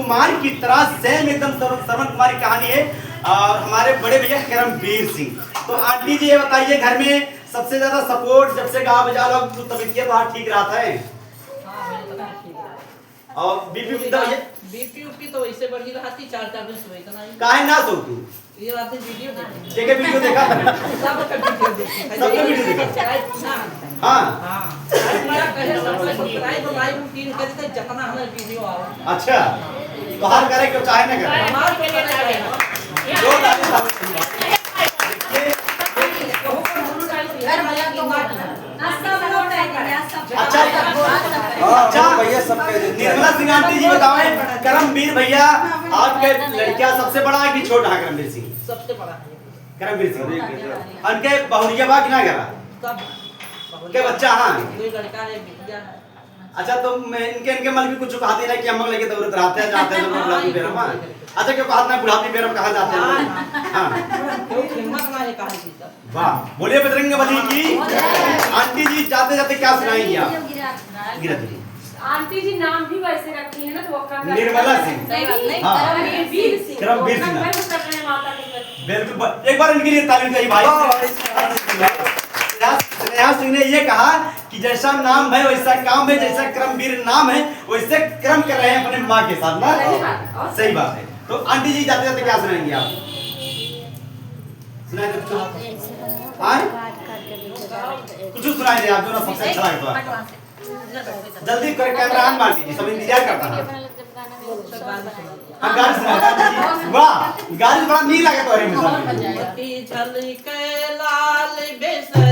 कुमार की तरह सेम एकदम श्रवण कुमार की कहानी है और हमारे बड़े भैया करमवीर सिंह। तो आंटी जी ये बताइए, घर में सबसे ज्यादा सपोर्ट जब से गाँव बजा लोग तो तबीयत बाहर ठीक रहता है और बीपी तो वैसे बढ़ी रहती 4-4 दिन सुबह इतना ही काहे ना सो तू ये बात है वीडियो देखी जेके वीडियो देखा सब का वीडियो देखी सबका वीडियो देखा हां हमारा कहे सब्सक्राइब लाइव रूटीन करते जितना हमें वीडियो आओ अच्छा तो हर करे क्यों चाहे ना करे हमार तो करे जो अच्छा अच्छा भैया सब कह देते हैं। निर्मला सिंह आंटी जी बताएं, करमवीर भैया आपके लड़कियां सबसे बड़ा है कि छोटा है? करमवीर सिंह सबसे बड़ा है करमवीर सिंह उनके बहुरिया बाग ना करा सब के बच्चा हां कोई लड़का है बिटिया है। अच्छा तो मैं इनके मन भी कुछ कहते नहीं कि हम लोग लेके दौड़ते रहते हैं जाते हैं तो बुढ़ापी बेरम हां अच्छा क्यों कहते हैं बुढ़ापी बेरम कहां जाते हैं हां कोई हिम्मत ना है कहा की सब वाह बोलिए बजरंग बली की। आंटी जी जाते जाते क्या सुनाएंगी आप? गिरा जी आंटी जी नाम भी वैसे रखी है ना तो वो निर्मला सिंह करमवीर सिंह करमवीर सिंह माता की बिल्कुल एक बार इनके लिए ताली चाहिए भाई। स्नेहा सिंह ने ये कहा कि जैसा नाम है वैसा काम है, जैसा करमवीर नाम है वैसे कर्म कर रहे हैं अपने माँ के साथ ना। सही बात है। तो आंटी जी जाते जाते क्या सुनाएंगे आप? सुनाए तो कुछ सुनाए दे आप जो ना सबसे अच्छा लगता है। जल्दी कर कैमरा ऑन मार दीजिए, सब इंतजार करता है। हाँ गाड़ी सुना वाह गाड़ी बड़ा नहीं लगे तो अरे झलके लाल बेसर